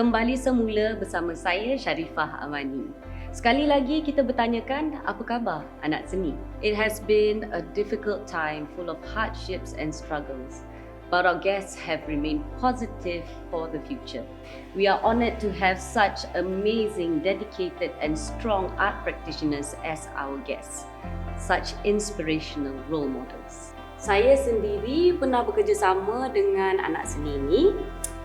kembali semula bersama saya Sharifah Amani. Sekali lagi kita bertanyakan apa khabar anak seni. It has been a difficult time full of hardships and struggles, but our guests have remained positive for the future. We are honoured to have such amazing, dedicated and strong art practitioners as our guests. Such inspirational role models. Saya sendiri pernah bekerjasama dengan anak seni ni.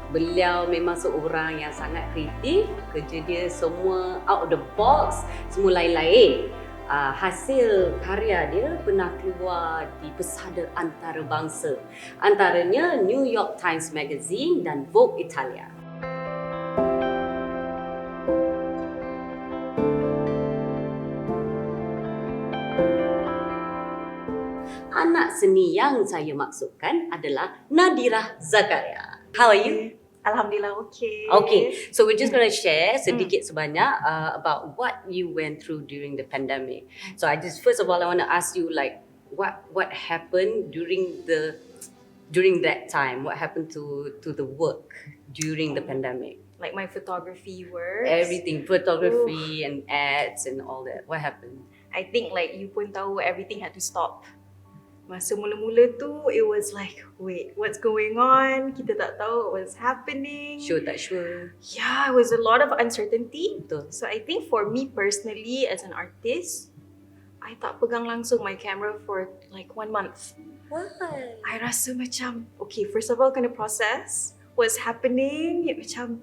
Beliau memang seorang yang sangat kreatif, kerja dia semua out of the box, semua lain-lain. Hasil karya dia pernah keluar di pesada antarabangsa, antaranya New York Times Magazine dan Vogue Italia. Anak seni yang saya maksudkan adalah Nadiah Zakariya. How are you? Alhamdulillah, okay. Okay, so we're just going to share sedikit sebanyak about what you went through during the pandemic. So first of all, I want to ask you like what happened during that time? What happened to the work during the pandemic? Like my photography work. Everything, photography and ads and all that. What happened? I think like you pun tahu everything had to stop. Masa mula-mula tu, it was like, wait, what's going on? Kita tak tahu what was happening. Sure tak sure? Yeah, it was a lot of uncertainty. Betul. So I think for me personally, as an artist, I tak pegang langsung my camera for like 1 month. Why? I rasa macam, okay, first of all, kena process what's happening. Macam,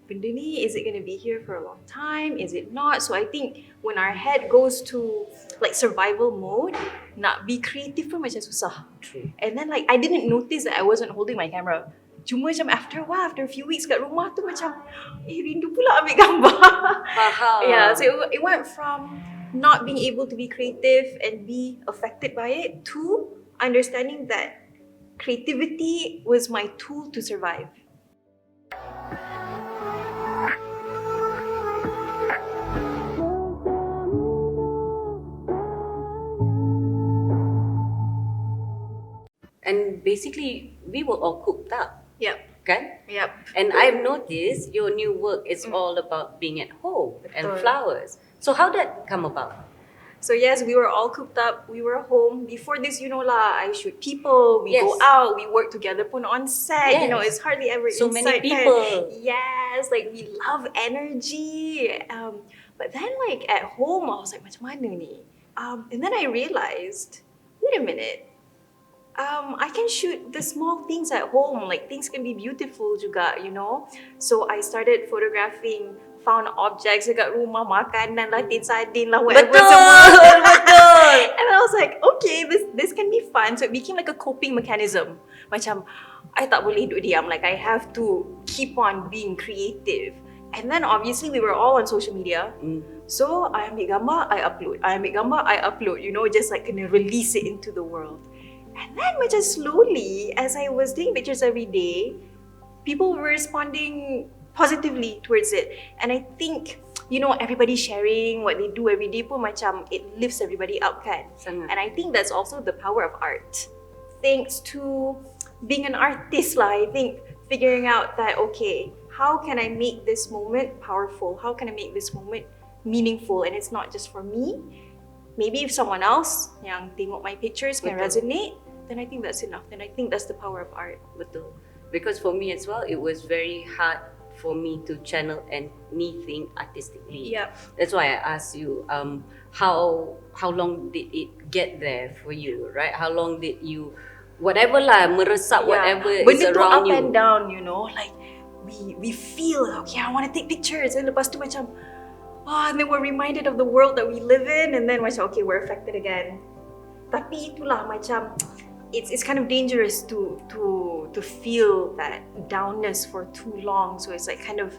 benda ni, is it going to be here for a long time? Is it not? So I think when our head goes to like survival mode, nak be creative pun macam susah. True. And then like I didn't notice that I wasn't holding my camera. Cuma macam after a while, after a few weeks kat rumah tu macam, rindu pula ambil gambar. Faham. Yeah, so it went from not being able to be creative and be affected by it to understanding that creativity was my tool to survive. And basically, we were all cooped up. Yep. Kan? Yep. And I've noticed your new work is all about being at home and Betul. flowers. So how did that come about? So yes, we were all cooped up. We were home. Before this, you know lah, I shoot people. We Yes. go out. We work together pun on set. Yes. You know, it's hardly ever So inside. many people. Yes, like we love energy. But then like at home, I was like, macam mana ni? And then I realized, wait a minute. I can shoot the small things at home. Like things can be beautiful juga, you know. So I started photographing found objects dekat rumah, makanan lah, tin sardin lah, whatever. Betul, betul. And I was like, okay, this can be fun. So it became like a coping mechanism. Macam, I tak boleh duduk diam. Like I have to keep on being creative. And then obviously we were all on social media. So I ambil gambar, I upload. I ambil gambar, I upload. You know, just like kena release it into the world. And then macam slowly, as I was taking pictures every day, people were responding positively towards it. And I think, you know, everybody sharing what they do every day pun macam it lifts everybody up kan. Sangat. And I think that's also the power of art. Thanks to being an artist lah, I think figuring out that, okay, how can I make this moment powerful? How can I make this moment meaningful? And it's not just for me. Maybe if someone else yang tengok my pictures can Betul. resonate, then I think that's enough. Then I think that's the power of art. Betul. Because for me as well, it was very hard for me to channel anything artistically. Yeah. That's why I asked you, how long did it get there for you, right? How long did you, whatever lah, meresap whatever is Benda tu around up you. and down, you know, like we feel, okay, I want to take pictures, and lepas tu macam, and then we're reminded of the world that we live in, and then macam, okay, we're affected again. Tapi itulah macam, it's kind of dangerous to feel that downness for too long. So it's like kind of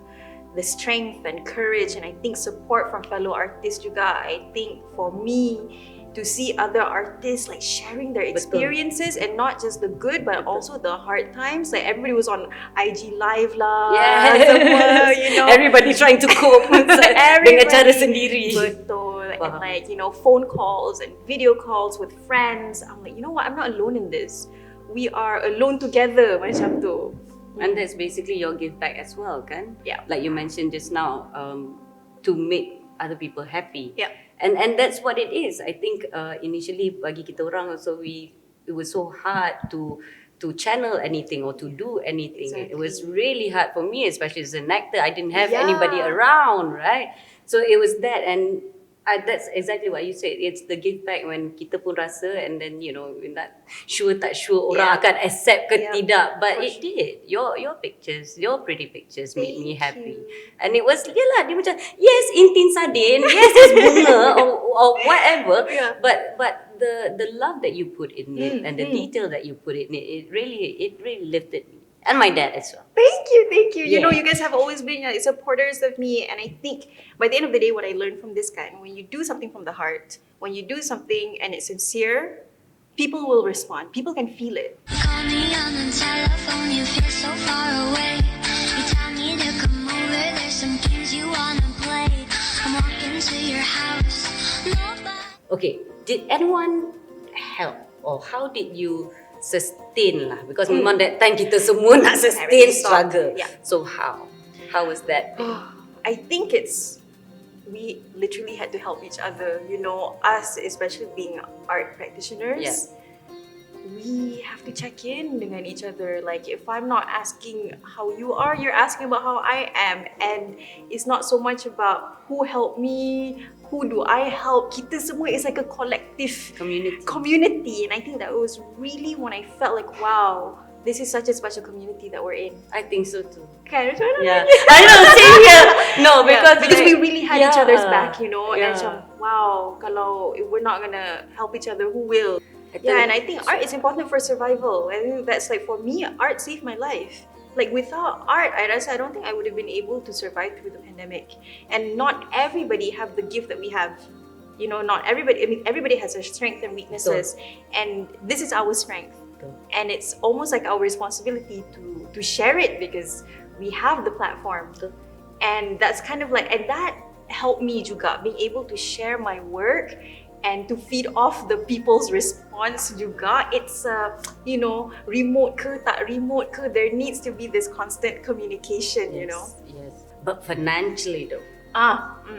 the strength and courage, and I think support from fellow artists juga. I think for me to see other artists like sharing their experiences and not just the good but also the hard times. Like everybody was on IG live lah, semua, you know. Everybody trying to cope dengan cara sendiri. Betul. And like, you know, phone calls and video calls with friends. I'm like, you know what? I'm not alone in this. We are alone together, macam tu. And that's basically your give back as well, kan? Yeah. Like you mentioned just now, to make other people happy. Yeah. And that's what it is. I think initially bagi kita orang also, it was so hard to channel anything or to do anything. It was really hard for me, especially as an actor. I didn't have anybody around, right? So it was that, and that's exactly what you said. It's the give back when kita pun rasa, and then we're not sure orang akan accept ke tidak, but it did. Your pictures, your pretty pictures made me happy. And it was dia macam yes intin sadin, yes it's bunga or whatever, but the love that you put in it and the detail that you put in it, it really lifted me. And my dad as well. Thank you. Yeah. You guys have always been supporters of me, and I think by the end of the day, what I learned from this guy, when you do something from the heart, when you do something and it's sincere, people will respond. People can feel it. Call me on the telephone, you feel so far away. You tell me to come over, there's some games you wanna play. I'm walking to your house. Nobody. Okay, did anyone help, or how did you sustain lah? Because memang that time kita semua nak sustain Everything stopped. struggle. Yeah. So how was that? I think we literally had to help each other. Us, especially being art practitioners, we have to check in dengan each other. Like if I'm not asking how you are, you're asking about how I am, and it's not so much about who helped me, who do I help. Kita semua is like a collective community, and I think that was really when I felt like, wow, this is such a special community that we're in. I think so too. Okay, Yeah, I know, same here. No, because we really had each other's back, and Yeah. macam, wow, kalau we're not gonna help each other, who will? And I think art is important for survival. I think that's like, for me, art saved my life. Like without art, I don't think I would have been able to survive through the pandemic. And not everybody have the gift that we have. Not everybody. I mean, everybody has their strengths and weaknesses, and this is our strength. And it's almost like our responsibility to share it, because we have the platform. And that's kind of like, and that helped me juga, being able to share my work and to feed off the people's response juga. It's remote ke tak remote ke, there needs to be this constant communication. Yes. But financially though,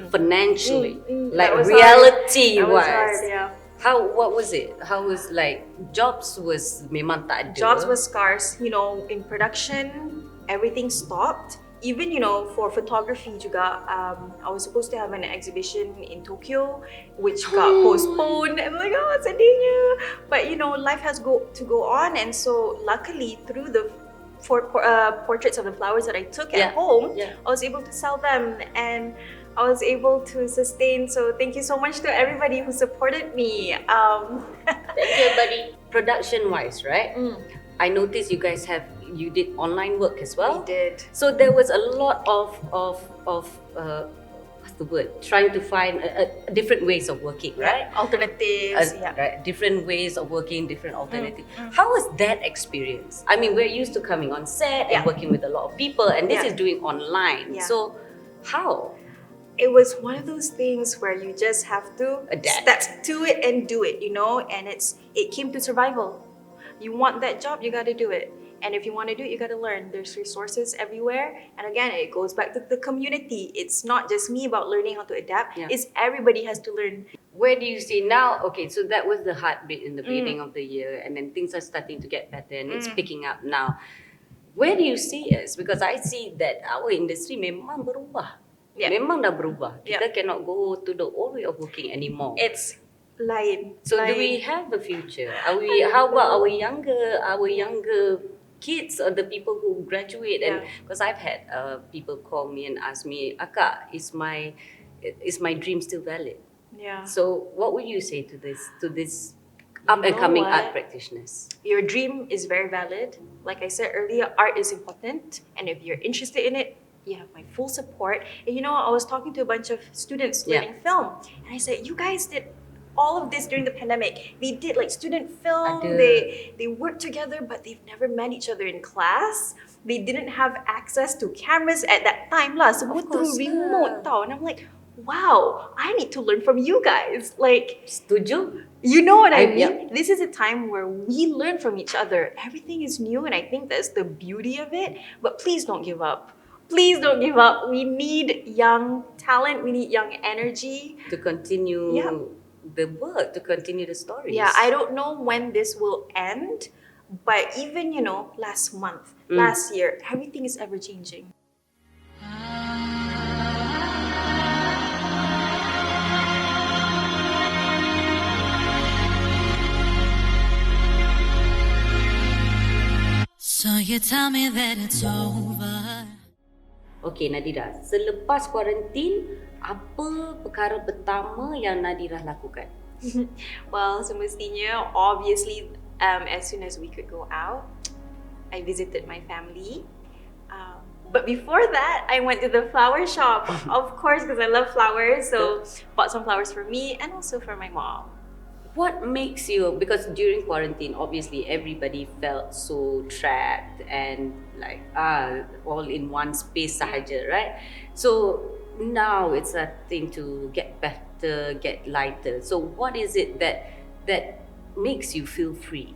Financially, like that was reality hard. That was wise, hard, what was it? How was like jobs was memang tak ada. Jobs was scarce. In production, everything stopped. Even for photography juga, I was supposed to have an exhibition in Tokyo, which got postponed. I'm like, oh, sedihnya. But life has to go on, and so luckily through the portraits of the flowers that I took at home, I was able to sell them, and I was able to sustain. So thank you so much to everybody who supported me. Thank you, buddy. Production-wise, right? I noticed you did online work as well. We did. So there was a lot of what's the word? Trying to find a different ways of working, right? Alternatives. Right, different ways of working, different alternatives. How was that experience? I mean, we're used to coming on set and working with a lot of people, and this is doing online. So how? It was one of those things where you just have to Adapt. step to it and do it, and it came to survival. You want that job, you got to do it. And if you want to do it, you got to learn. There's resources everywhere. And again, it goes back to the community. It's not just me about learning how to adapt. It's everybody has to learn. Where do you see now? Okay, so that was the heartbeat in the beginning of the year, and then things are starting to get better, and it's picking up now. Where do you see us? Because I see that our industry memang berubah. Memang dah berubah. Kita cannot go to the old way of working anymore. It's lain. So do we have a future? How about our younger kids or the people who graduate? And because I've had people call me and ask me, Akka, is my dream still valid? Yeah. So what would you say to this up and coming art practitioners? Your dream is very valid. Like I said earlier, art is important, and if you're interested in it, you have my full support. And I was talking to a bunch of students learning film, and I said, you guys did all of this during the pandemic. They did like student film, they worked together, but they've never met each other in class. They didn't have access to cameras at that time lah. Semua through remote tau. And I'm like, wow, I need to learn from you guys. Like, Setuju? you know what I mean? Yeah. This is a time where we learn from each other. Everything is new, and I think that's the beauty of it. But please don't give up. Please don't give up. We need young talent. We need young energy. To continue Yeah. the work, to continue the stories. Yeah, I don't know when this will end, but even, last month, last year, everything is ever changing. So you tell me that it's over. Okay, Nadiah, selepas kuarantin, apa perkara pertama yang Nadiah lakukan? Well, semestinya, obviously, as soon as we could go out, I visited my family. But before that, I went to the flower shop, of course, because I love flowers. So bought some flowers for me and also for my mom. What makes you, because during quarantine, obviously everybody felt so trapped and like all in one space sahaja, right? So now it's starting to get better, get lighter. So what is it that makes you feel free?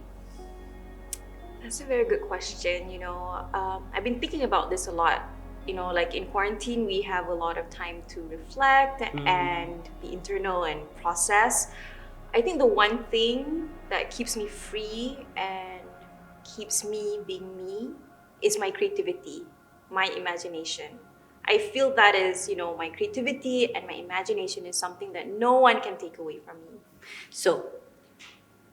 That's a very good question. I've been thinking about this a lot. Like in quarantine, we have a lot of time to reflect and be internal and process. I think the one thing that keeps me free and keeps me being me is my creativity, my imagination. I feel that is, my creativity and my imagination is something that no one can take away from me. So,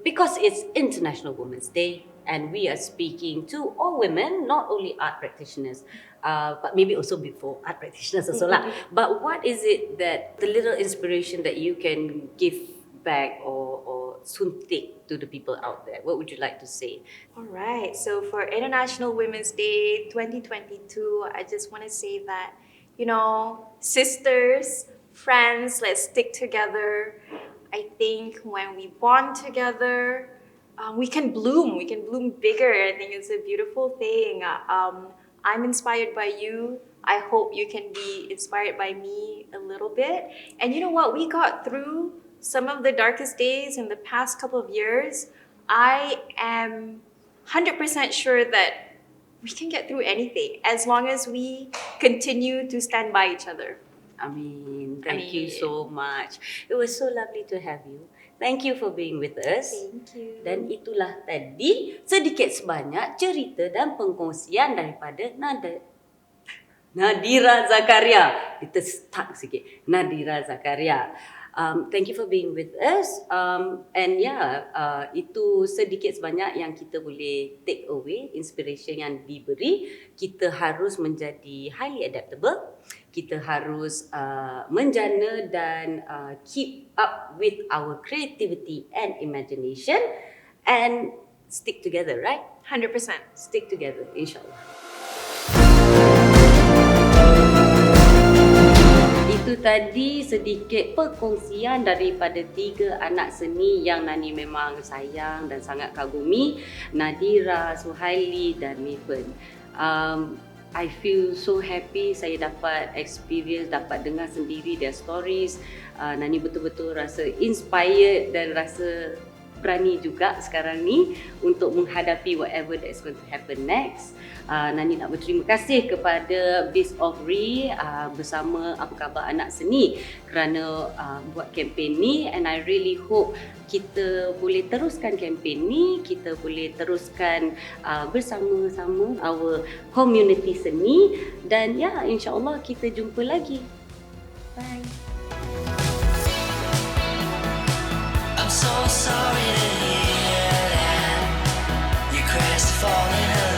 because it's International Women's Day and we are speaking to all women, not only art practitioners, but maybe also before art practitioners also lah. But what is it that the little inspiration that you can give back or suntik to the people out there? What would you like to say? All right. So for International Women's Day 2022, I just want to say that, sisters, friends, let's stick together. I think when we bond together, we can bloom. We can bloom bigger. I think it's a beautiful thing. I'm inspired by you. I hope you can be inspired by me a little bit. And you know what? We got through some of the darkest days in the past couple of years. I am 100% sure that we can get through anything as long as we continue to stand by each other. Thank you so much. It was so lovely to have you. Thank you for being with us. Thank you. Dan itulah tadi sedikit sebanyak cerita dan pengkongsian daripada Nadiah Zakariya. Kita stuck sikit. Nadiah Zakariya. Thank you for being with us. And itu sedikit sebanyak yang kita boleh take away, inspiration yang diberi. Kita harus menjadi highly adaptable. Kita harus menjana dan keep up with our creativity and imagination and stick together, right? 100%. Stick together, insyaAllah. Itu tadi sedikit perkongsian daripada 3 anak seni yang Nani memang sayang dan sangat kagumi, Nadiah, Suhaili dan Maven. I feel so happy saya dapat experience, dapat dengar sendiri their stories. Nani betul-betul rasa inspired dan rasa berani juga sekarang ni untuk menghadapi whatever that is going to happen next. Nani nak berterima kasih kepada Biz of Re bersama Apa Khabar Anak Seni kerana buat kempen ni, and I really hope kita boleh teruskan kempen ni, kita boleh teruskan bersama-sama our community seni, dan insyaAllah kita jumpa lagi. Bye. I'm so sorry to hear that you're crestfallen.